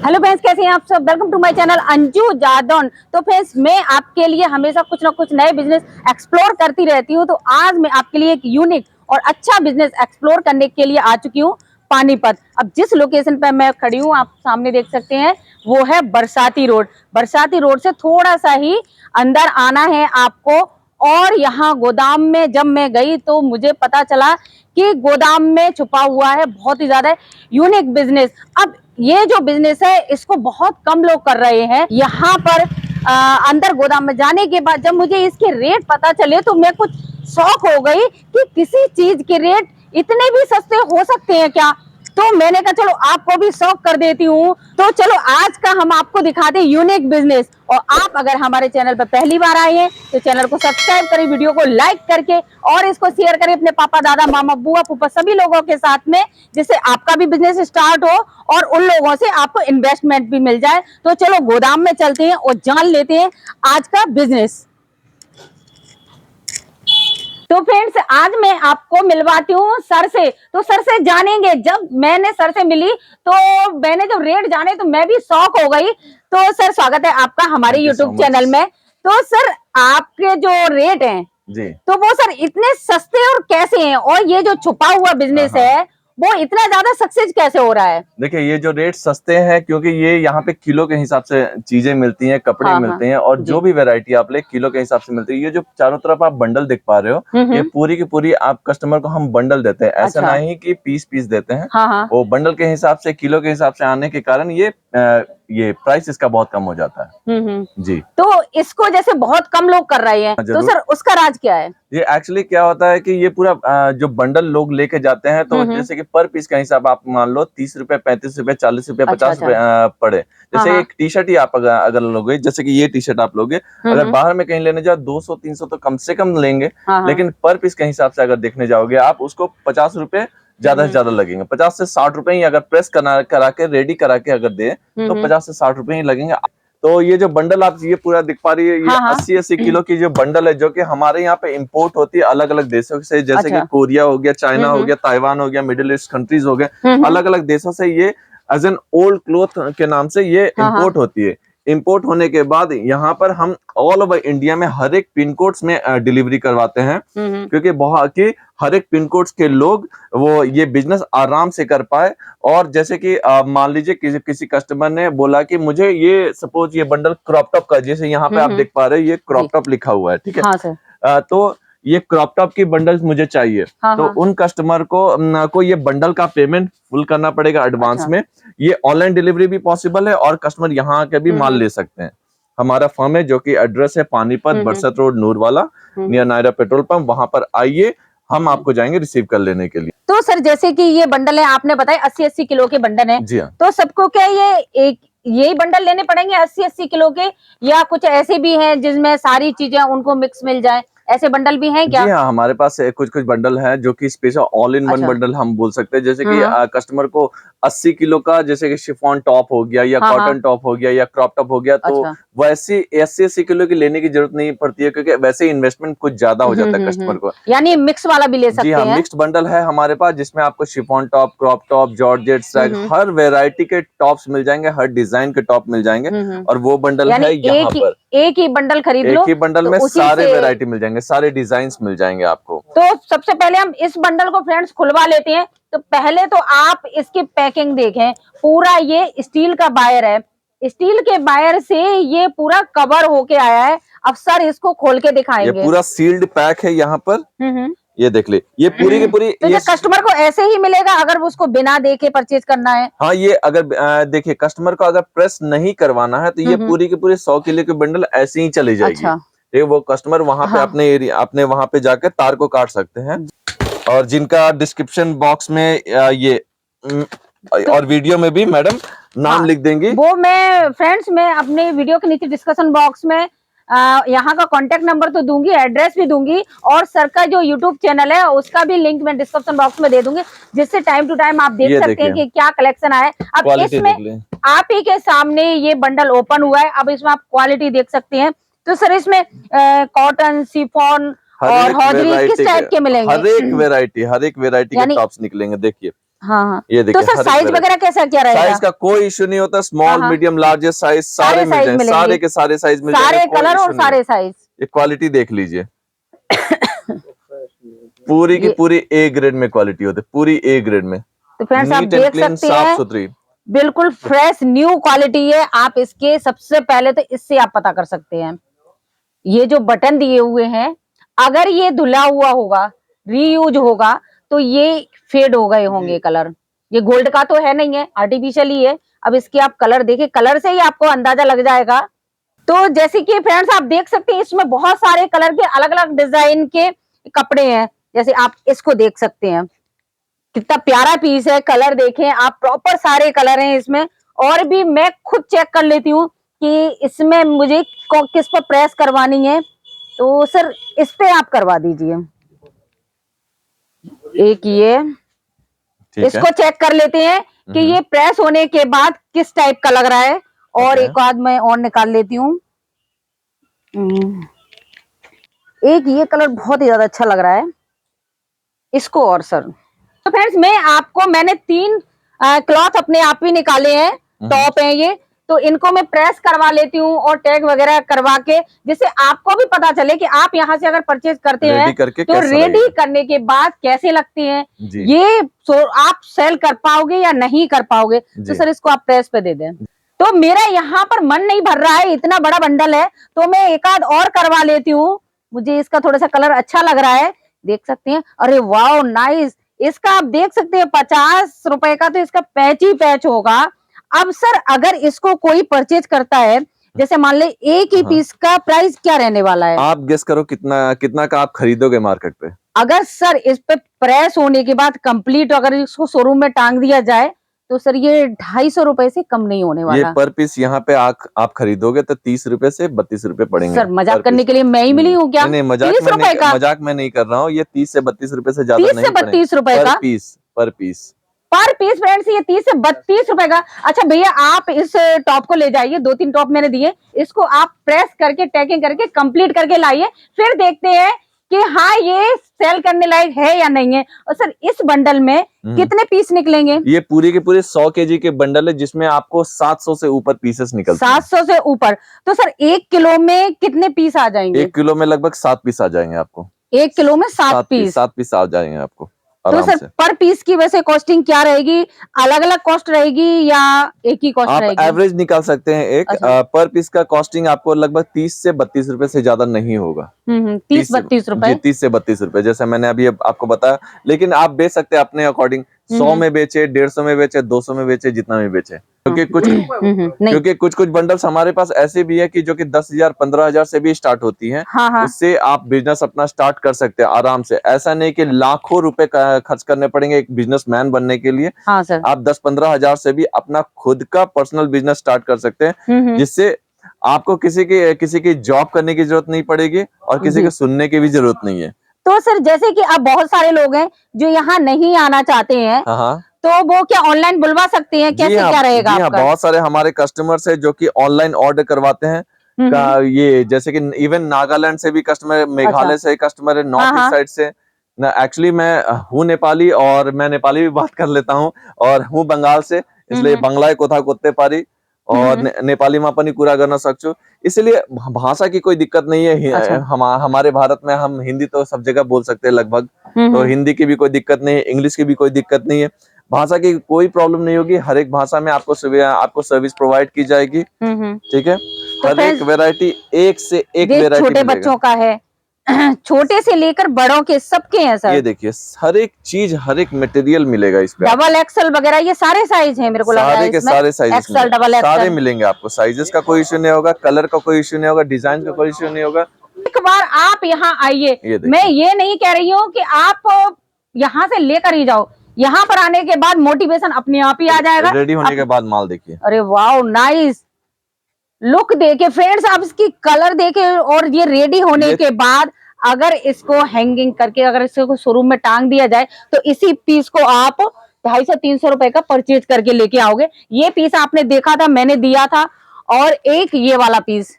Hello friends, कैसे हैं आप सब। Welcome to my channel Anju Jadaun. तो फ्रेंड्स, मैं आपके लिए हमेशा कुछ ना कुछ नए बिजनेस एक्सप्लोर करती रहती हूँ। तो आज मैं आपके लिए एक यूनिक और अच्छा बिजनेस एक्सप्लोर करने के लिए आ चुकी हूँ पानीपत। अब जिस लोकेशन पर मैं खड़ी हूँ आप सामने देख सकते हैं, वो है बरसाती रोड। बरसाती रोड से थोड़ा सा ही अंदर आना है आपको। और यहाँ गोदाम में जब मैं गई तो मुझे पता चला कि गोदाम में छुपा हुआ है बहुत ही ज्यादा यूनिक बिजनेस। अब ये जो बिजनेस है इसको बहुत कम लोग कर रहे हैं। यहाँ पर अंदर गोदाम में जाने के बाद जब मुझे इसके रेट पता चले तो मैं कुछ शौक हो गई कि किसी चीज के रेट इतने भी सस्ते हो सकते हैं क्या। तो मैंने कहा चलो आपको भी शौक कर देती हूँ। तो चलो आज का हम आपको दिखाते हैं यूनिक बिजनेस। और आप अगर हमारे चैनल पर पहली बार आए हैं तो चैनल को सब्सक्राइब करें, वीडियो को लाइक करके, और इसको शेयर करें अपने पापा, दादा, मामा, बुआ, फूफा सभी लोगों के साथ में, जिससे आपका भी बिजनेस स्टार्ट हो और उन लोगों से आपको इन्वेस्टमेंट भी मिल जाए। तो चलो गोदाम में चलते हैं और जान लेते हैं आज का बिजनेस। तो फ्रेंड्स, आज मैं आपको मिलवाती हूँ सर से। तो सर से जानेंगे, जब मैंने सर से मिली तो मैंने जब रेट जाने तो मैं भी शॉक हो गई। तो सर, स्वागत है आपका हमारे यूट्यूब चैनल में। तो सर, आपके जो रेट हैं जी, तो वो सर इतने सस्ते और कैसे हैं, और ये जो छुपा हुआ बिजनेस है वो इतना ज्यादा सक्सेस कैसे हो रहा है। देखिए, ये जो रेट सस्ते हैं क्योंकि ये यहाँ पे किलो के हिसाब से चीजें मिलती हैं, कपड़े मिलते हैं, और जो भी वैरायटी आप ले किलो के हिसाब से मिलती है। ये जो चारों तरफ आप बंडल देख पा रहे हो, ये पूरी की पूरी आप कस्टमर को हम बंडल देते हैं। ऐसा नहीं कि पीस पीस देते हैं। वो बंडल के हिसाब से, किलो के हिसाब से आने के कारण ये प्राइस इसका बहुत कम हो जाता है जी। तो इसको जैसे बहुत कम लोग कर रहे हैं, तो सर उसका राज क्या है। ये एक्चुअली क्या होता है कि ये पूरा जो बंडल लोग लेके जाते हैं, तो जैसे कि पर पीस का हिसाब आप मान लो 30 रुपए, 35 रुपए, 40 रुपए, 50 रुपए पड़े। जैसे एक टी शर्ट ही आप अगर लोगे, जैसे कि ये टी शर्ट आप लोगे, अगर बाहर में कहीं लेने जाओ 200-300 तो कम से कम लेंगे। लेकिन पर पीस के हिसाब से अगर देखने जाओगे आप, उसको 50 रुपए ज्यादा से ज्यादा लगेंगे। 50 से 60 रुपए ही अगर प्रेस करा के रेडी करा के अगर दे तो 50 से 60 रुपए ही लगेंगे। तो ये जो बंडल आप ये पूरा दिख पा रही है, ये 80-80 किलो की जो बंडल है, जो कि हमारे यहाँ पे इंपोर्ट होती है अलग अलग देशों से, जैसे कि कोरिया हो गया, चाइना हो गया, ताइवान हो गया, मिडिल ईस्ट कंट्रीज हो गए, अलग अलग देशों से ये एज एन ओल्ड क्लॉथ के नाम से ये इंपोर्ट होती है। इंपोर्ट होने के बाद यहाँ पर हम ऑल ओवर इंडिया में हर एक पिन कोड्स में डिलीवरी करवाते हैं, क्योंकि बहुत की हर एक पिन कोड्स के लोग वो ये बिजनेस आराम से कर पाए। और जैसे कि मान लीजिए किसी कस्टमर ने बोला कि मुझे ये सपोज ये बंडल क्रॉप टॉप का, जैसे यहाँ पे आप देख पा रहे हो ये क्रॉप टॉप लिखा हुआ है, ठीक है। हाँ सर। तो ये क्रॉप टॉप की बंडल्स मुझे चाहिए। तो उन कस्टमर को ये बंडल का पेमेंट फुल करना पड़ेगा एडवांस में। ये ऑनलाइन डिलीवरी भी पॉसिबल है और कस्टमर यहाँ आके भी माल ले सकते हैं। हमारा फर्म है जो कि एड्रेस है Panipat, Barsat road, Noorwala, near Nayara petrol pump. वहां पर आइए, हम आपको जाएंगे रिसीव कर लेने के लिए। तो सर, जैसे कि ये बंडल है, आपने बताया 80-80 किलो के बंडल है जी हाँ। तो सबको क्या ये एक यही बंडल लेने पड़ेंगे 80-80 किलो के, या कुछ ऐसे भी हैं जिसमें सारी चीजें उनको मिक्स मिल जाए, ऐसे बंडल भी हैं क्या। जी हाँ, हमारे पास कुछ बंडल है जो कि special all in one bundle हम बोल सकते हैं। जैसे कि कस्टमर को 80 किलो का, जैसे कि शिफॉन टॉप हो गया या कॉटन टॉप हो गया या क्रॉप टॉप हो गया, तो वैसे 80-80 किलो की लेने की जरूरत नहीं पड़ती है, क्योंकि वैसे इन्वेस्टमेंट कुछ ज्यादा हो जाता है कस्टमर को। यानी मिक्स वाला भी ले सकते हैं। जी हाँ, मिक्स्ड बंडल है हमारे पास, जिसमें आपको chiffon top, crop top, georgette, सैग, हर वेरायटी के टॉप्स मिल जाएंगे, हर डिजाइन के टॉप मिल जाएंगे। और वो बंडल है यहाँ पर एक ही बंडल खरीद लो, एक ही बंडल में सारे वेरायटी मिल जाएंगे, सारे डिजाइन मिल जाएंगे आपको। तो सबसे पहले हम इस बंडल को फ्रेंड्स खुलवा लेते हैं। तो पहले तो आप इसकी पैकिंग देखें, पूरा ये स्टील का बायर है, स्टील के बायर से ये पूरा कवर होके आया है। अब सर इसको खोल के दिखाएंगे। ये पूरा सील्ड पैक है यहाँ पर, ये देख ले, ये पूरी की पूरी। तो ये कस्टमर को ऐसे ही मिलेगा अगर उसको बिना देखे परचेज करना है। हाँ, ये अगर देखिए कस्टमर को अगर प्रेस नहीं करवाना है तो ये पूरी की पूरी 100 किलो की बंडल ऐसे ही चली जाएगी। अच्छा। वो कस्टमर वहां पे अपने एरिया, अपने वहां पे जाकर तार को काट सकते हैं। और जिनका डिस्क्रिप्शन बॉक्स में ये और वीडियो में भी मैडम नाम लिख देंगी, वो मैं फ्रेंड्स मैं अपने वीडियो के नीचे डिस्कशन बॉक्स में यहाँ का कांटेक्ट नंबर तो दूंगी, एड्रेस भी दूंगी, और सर का जो यूट्यूब चैनल है उसका भी लिंक मैं डिस्क्रिप्शन बॉक्स में दे दूंगी, जिससे टाइम टू टाइम आप देख सकते हैं कि क्या कलेक्शन आया है। अब इसमें आप ही के सामने ये बंडल ओपन हुआ है, अब इसमें आप क्वालिटी देख सकते हैं। तो सर इसमें कॉटन, शिफॉन और हौजरी किस टाइप के मिलेंगे। हर एक वेरायटी के टॉप्स निकलेंगे। देखिए हाँ हाँ। ये देखिए, तो सर हर एक साइज variety। वगैरह कैसा क्या रहेगा? साइज का कोई इश्यू नहीं होता, स्मॉल हाँ। मीडियम लार्जेस्ट साइज सारे सारे मिल साइज जाएंगे, मिलेंगे, सारे के सारे साइज मिल सारे जाएंगे, कोई कलर और इश्यू नहीं है। सारे साइज। ये क्वालिटी देख लीजिए, पूरी की ये पूरी ए ग्रेड में क्वालिटी होती है, पूरी ए ग्रेड में, तो फ्रेंड्स आप नीट एंड देख क्लीन, सकते साफ हैं, सुथरी। बिल्कुल फ्रेश न्यू क्वालिटी है। आप इसके सबसे पहले तो इससे आप पता कर सकते हैं, ये जो बटन दिए हुए हैं, अगर ये धुला हुआ होगा, रीयूज होगा, तो ये फेड हो गए होंगे कलर। ये गोल्ड का तो है नहीं है, आर्टिफिशियल ही है। अब इसके आप कलर देखिए, कलर से ही आपको अंदाजा लग जाएगा। तो जैसे कि फ्रेंड्स आप देख सकते हैं, इसमें बहुत सारे कलर के अलग अलग डिजाइन के कपड़े हैं। जैसे आप इसको देख सकते हैं, कितना प्यारा पीस है, कलर देखें आप, प्रॉपर सारे कलर हैं इसमें। और भी मैं खुद चेक कर लेती हूँ कि इसमें मुझे किस पर प्रेस करवानी है, तो सर इस पे आप करवा दीजिए। एक ये ठीक है, इसको चेक कर लेते हैं कि ये प्रेस होने के बाद किस टाइप का लग रहा है। और ओके। एक आध मैं और निकाल लेती हूँ। एक ये कलर बहुत ही ज्यादा अच्छा लग रहा है, इसको और सर। तो फ्रेंड्स मैंने 3 क्लॉथ अपने आप ही निकाले हैं, टॉप हैं ये। तो इनको मैं प्रेस करवा लेती हूँ और टैग वगैरह करवा के, जिससे आपको भी पता चले कि आप यहाँ से अगर परचेज करते हैं तो रेडी करने के बाद कैसे लगती हैं ये, आप सेल कर पाओगे या नहीं कर पाओगे। तो सर इसको आप प्रेस पे दे दें। तो मेरा यहाँ पर मन नहीं भर रहा है, इतना बड़ा बंडल है, तो मैं एक आध और करवा लेती हूँ। मुझे इसका थोड़ा सा कलर अच्छा लग रहा है, देख सकते हैं। अरे वाह नाइस, इसका आप देख सकते हैं 50 रुपए का तो इसका पैच ही पैच होगा। अब सर अगर इसको कोई परचेज करता है, जैसे मान ले एक ही पीस का प्राइस क्या रहने वाला है? आप गेस करो कितना कितना का आप खरीदोगे मार्केट पे? अगर सर इस पे प्रेस होने के बाद कंप्लीट अगर इसको शोरूम में टांग दिया जाए, तो सर ये 250 रुपए से कम नहीं होने वाला। ये पर पीस यहाँ पे आप खरीदोगे तो 30 रुपए से 32 रुपए पड़ेंगे। सर मजाक करने के लिए मैं ही मिली हूँ क्या? नहीं, मजाक में नहीं कर रहा हूँ। ये 30 से 32 रुपए से ज्यादा नहीं, 30 से 32 रुपए का पर पीस फ्रेंड्स, ये 30 से 32 रुपए का। अच्छा भैया आप इस टॉप को ले जाइए, 2-3 टॉप मैंने दिए, इसको आप प्रेस करके टैगिंग करके कंप्लीट करके लाइए, फिर देखते हैं कि हाँ ये सेल करने लायक है या नहीं है। और सर इस बंडल में कितने पीस निकलेंगे? ये पूरी के पूरे 100 केजी के बंडल है, जिसमें आपको 700 से ऊपर पीसेस निकलते हैं। 700 से ऊपर। तो सर 1 किलो में कितने पीस आ जाएंगे? 1 किलो में लगभग 7 पीस आ जाएंगे आपको। 1 किलो में 7 पीस? 7 पीस आ जाएंगे आपको तो सर पर पीस की वैसे कॉस्टिंग क्या रहेगी? अलग अलग कॉस्ट रहेगी या एक ही कॉस्ट रहेगी? आप एवरेज निकाल सकते हैं एक। पर पीस का कॉस्टिंग आपको लगभग 30 से 32 रुपए से ज्यादा नहीं होगा। 30-32 रुपए? 30 से 32 रुपए, जैसे मैंने अभी आपको बताया। लेकिन आप बेच सकते हैं अपने अकॉर्डिंग, 100 में बेचे, 150 में बेचे, 200 में बेचे, जितना में बेचे। क्योंकि कुछ बंडल्स हमारे पास ऐसे भी है कि जो कि 10,000 15,000 से भी स्टार्ट होती हैं। उससे आप बिजनेस अपना स्टार्ट कर सकते हैं आराम से। ऐसा नहीं कि लाखों रुपए खर्च करने पड़ेंगे एक बिजनेसमैन बनने के लिए। हाँ सर। आप 10-15 हजार से भी अपना खुद का पर्सनल बिजनेस स्टार्ट कर सकते हैं, जिससे आपको किसी की जॉब करने की जरूरत नहीं पड़ेगी और किसी के सुनने की भी जरूरत नहीं है। तो सर जैसे कि अब बहुत सारे लोग हैं जो यहाँ नहीं आना चाहते हैं, तो वो क्या ऑनलाइन बुलवा सकते हैं? कैसे क्या रहेगा आपका? बहुत सारे हमारे कस्टमर्स है जो कि ऑनलाइन ऑर्डर करवाते हैं। ये जैसे कि इवन नागालैंड से भी कस्टमर, मेघालय से कस्टमर है, नॉर्थ ईस्ट साइड से। एक्चुअली मैं हूँ नेपाली और मैं नेपाली भी बात कर लेता हूँ, और हूँ बंगाल से, इसलिए बंगला कोथा कोत्ते पारी और नेपाली में अपनी पूरा करना सकूं। इसलिए भाषा की कोई दिक्कत नहीं है। अच्छा। हमारे भारत में हम हिंदी तो सब जगह बोल सकते हैं लगभग, तो हिंदी की भी कोई दिक्कत नहीं है, इंग्लिश की भी कोई दिक्कत नहीं है। भाषा की कोई प्रॉब्लम नहीं होगी। हर एक भाषा में आपको सर्विस प्रोवाइड की जाएगी। ठीक है, हर एक वेरायटी एक से एक वेरायटी। छोटे बच्चों का है, छोटे से लेकर बड़ों के सबके हैं सर। ये देखिए हर एक चीज, हर एक मटेरियल मिलेगा इस पे। डबल एक्सल वगैरह ये सारे साइज हैं मेरे को लग रहा है इसमें। सारे साइज एक्सल, डबल एक्सल सारे मिलेंगे आपको। साइजेस का कोई इश्यू नहीं होगा, कलर का कोई इश्यू नहीं होगा, डिजाइन का कोई इश्यू नहीं होगा। एक बार आप यहाँ आइए, मैं ये नहीं कह रही हूँ कि आप यहाँ से लेकर ही जाओ, यहाँ पर आने के बाद मोटिवेशन अपने आप ही आ जाएगा। रेडी होने के बाद माल देखिए। अरे वाह नाइस, लुक देखे फ्रेंड्स, आप इसकी कलर देखे, और ये रेडी होने के बाद अगर इसको हैंगिंग करके अगर इसको शोरूम में टांग दिया जाए, तो इसी पीस को आप 250-300 रुपए का परचेज करके लेके आओगे। ये पीस आपने देखा था, मैंने दिया था, और एक ये वाला पीस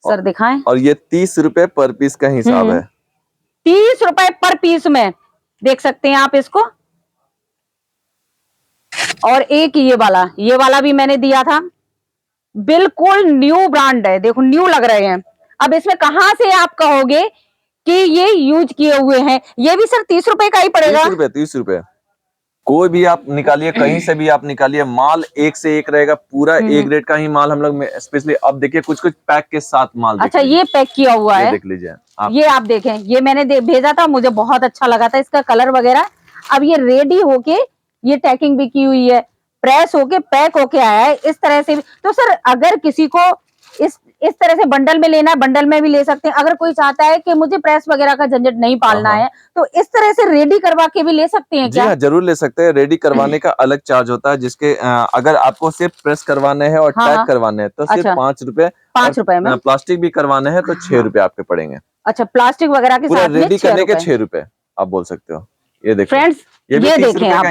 सर दिखाएं। और ये 30 रुपए पर पीस का हिसाब है। 30 रुपए पर पीस में देख सकते हैं आप इसको। और एक ये वाला भी मैंने दिया था, बिल्कुल न्यू ब्रांड है, देखो न्यू लग रहे हैं। अब इसमें कहाँ से आप कहोगे कि ये यूज किए हुए हैं? ये भी सर 30 रुपए का ही पड़ेगा। 30 रुपए। कोई भी आप निकालिए, कहीं से भी आप निकालिए, माल एक से एक रहेगा, पूरा एक रेट का ही माल हम लोग स्पेशली। अब देखिए कुछ कुछ पैक के साथ माल। अच्छा, ये पैक किया हुआ है, देख लीजिए आप। ये आप देखें, ये मैंने भेजा था, मुझे बहुत अच्छा लगा था इसका कलर वगैरह। अब ये रेडी होके, ये टैकिंग भी की हुई है, प्रेस होके पैक होके आया है इस तरह से भी। तो सर अगर किसी को इस तरह से बंडल में लेना है, बंडल में भी ले सकते हैं। अगर कोई चाहता है कि मुझे प्रेस वगैरह का झंझट नहीं पालना है, तो इस तरह से रेडी करवा के भी ले सकते हैं क्या? जी हाँ, जरूर ले सकते हैं। रेडी करवाने का अलग चार्ज होता है, जिसके अगर आपको सिर्फ प्रेस करवाने हैं और पैक करवाने हैं तो सिर्फ 5 रुपए। 5 रुपए में। प्लास्टिक भी करवाने हैं तो 6 रुपए आपके पड़ेंगे। अच्छा, प्लास्टिक वगैरह के साथ में रेडी करने के 6 रुपए आप बोल सकते हो। ये देखिए फ्रेंड्स, ये देखें आप,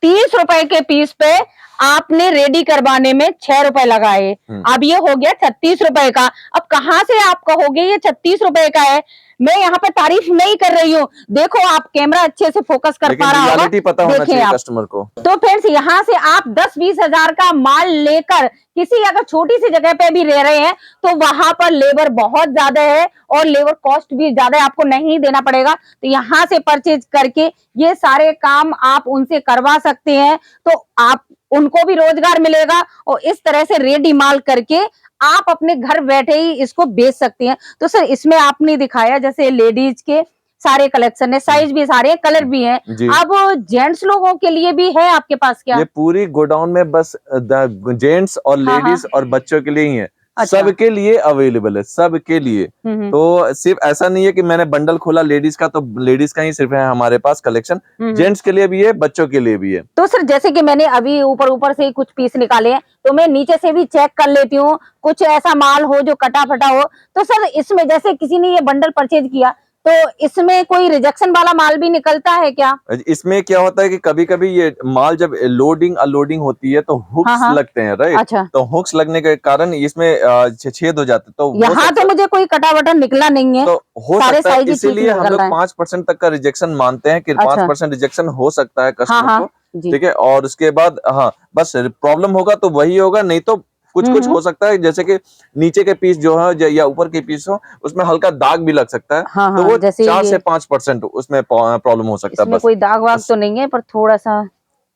30 रुपए के पीस पे आपने रेडी करवाने में 6 रुपए लगाए। अब ये हो गया 36 रुपए का। अब कहाँ से आप कहोगे ये 36 रुपए का है? मैं यहाँ पे तारीफ नहीं कर रही हूँ, देखो आप कैमरा अच्छे से फोकस कर पा रहा होगा, पता होना चाहिए कस्टमर को। तो फ्रेंड्स, यहाँ से आप 10-20 हजार का माल लेकर किसी अगर छोटी सी जगह पे भी रह रहे हैं तो वहां पर लेबर बहुत ज्यादा है और लेबर कॉस्ट भी ज्यादा है, आपको नहीं देना पड़ेगा। तो यहाँ से परचेज करके ये सारे काम आप उनसे करवा सकते हैं, तो आप उनको भी रोजगार मिलेगा और इस तरह से रेडी माल करके आप अपने घर बैठे ही इसको बेच सकते हैं। तो सर इसमें आपने दिखाया जैसे लेडीज के सारे कलेक्शन है, साइज भी सारे, कलर भी हैं। अब जेंट्स लोगों के लिए भी है आपके पास क्या? ये पूरी गोडाउन में बस जेंट्स और लेडीज और बच्चों के लिए ही है। अच्छा। सबके लिए अवेलेबल है, सबके लिए। तो सिर्फ ऐसा नहीं है कि मैंने बंडल खोला लेडीज का तो लेडीज का ही सिर्फ है हमारे पास कलेक्शन, जेंट्स के लिए भी है, बच्चों के लिए भी है। तो सर जैसे कि मैंने अभी ऊपर से ही कुछ पीस निकाले हैं, तो मैं नीचे से भी चेक कर लेती हूँ, कुछ ऐसा माल हो जो कटा फटा हो। तो सर इसमें जैसे किसी ने ये बंडल परचेज किया तो इसमें कोई रिजेक्शन वाला माल भी निकलता है क्या? इसमें क्या होता है कि कभी कभी ये माल जब लोडिंग अनलोडिंग होती है तो हुक्स लगते हैं, राइट? अच्छा। तो हुक्स लगने के कारण इसमें छेद हो जाते हैं। तो यहाँ तो मुझे कोई कटा बटन निकला नहीं है, तो हो सकता है, इसीलिए हम लोग 5% तक का रिजेक्शन मानते हैं कि 5% रिजेक्शन हो सकता है कस्टमर को, ठीक है। और उसके बाद हाँ बस प्रॉब्लम होगा तो वही होगा, नहीं तो कुछ हो सकता है जैसे कि नीचे के पीस जो है या ऊपर के पीस हो उसमें हल्का दाग भी लग सकता है। तो वो 4 से 5% उसमें प्रॉब्लम हो सकता है। बस कोई दाग वाग तो नहीं है, पर थोड़ा सा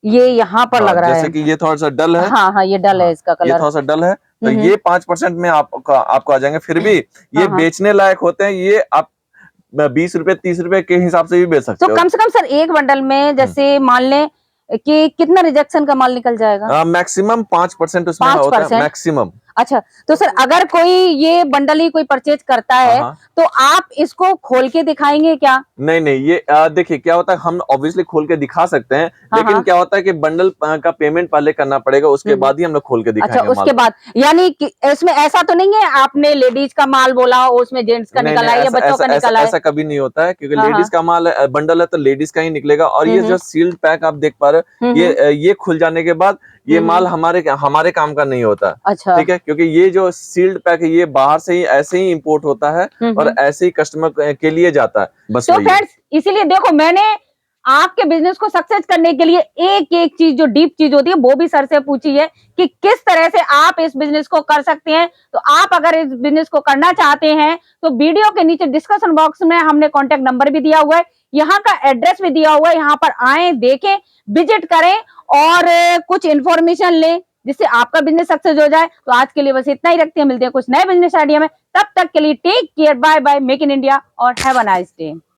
ये यहाँ पर लग रहा है, जैसे कि ये थोड़ा सा डल है। हाँ, ये डल है, इसका कलर ये थोड़ा सा डल है, तो ये 5% में आपको आ जाएंगे। फिर भी ये बेचने लायक होते हैं, ये आप 20 रुपए 30 रुपए के हिसाब से भी बेच सकते हो। तो कम से कम सर एक बंडल में जैसे मान लें कि कितना रिजेक्शन का माल निकल जाएगा? मैक्सिमम 5% उसमें होता है, मैक्सिमम। अच्छा, तो सर अगर कोई ये बंडल ही कोई परचेज करता है तो आप इसको खोल के दिखाएंगे क्या? नहीं, ये देखिए क्या होता है, हम ऑब्वियसली खोल के दिखा सकते हैं, लेकिन क्या होता है कि बंडल का पेमेंट पहले करना पड़ेगा, उसके बाद ही हम लोग खोल के दिखाएंगे। अच्छा, उसके बाद, यानी कि इसमें ऐसा तो नहीं है आपने लेडीज का माल बोला उसमें जेंट्स का निकला है या बच्चों का निकला है? ऐसा कभी नहीं होता है, क्योंकि लेडीज का माल बंडल है तो लेडीज का ही निकलेगा। और ये जो सील्ड पैक आप देख पा रहे हो, ये खुल जाने के बाद ये माल हमारे काम का नहीं होता। अच्छा। ठीक है, क्योंकि ये जो सील्ड पैक है ये बाहर से ही ऐसे ही इंपोर्ट होता है और ऐसे ही कस्टमर के लिए जाता है, बस। तो फ्रेंड्स, इसीलिए देखो मैंने आपके बिजनेस को सक्सेस करने के लिए एक एक चीज जो डीप चीज होती है वो भी सर से पूछी है कि किस तरह से आप इस बिजनेस को कर सकते हैं। तो आप अगर इस बिजनेस को करना चाहते हैं तो वीडियो के नीचे डिस्कशन बॉक्स में हमने कॉन्टेक्ट नंबर भी दिया हुआ है, यहाँ का एड्रेस भी दिया हुआ है, यहाँ पर आए, देखें, विजिट करें और कुछ इन्फॉर्मेशन लें जिससे आपका बिजनेस सक्सेस हो जाए। तो आज के लिए बस इतना ही रखते हैं, मिलते हैं कुछ नए बिजनेस आइडिया में। तब तक के लिए take care, bye bye, make in India और हैव अ नाइस डे।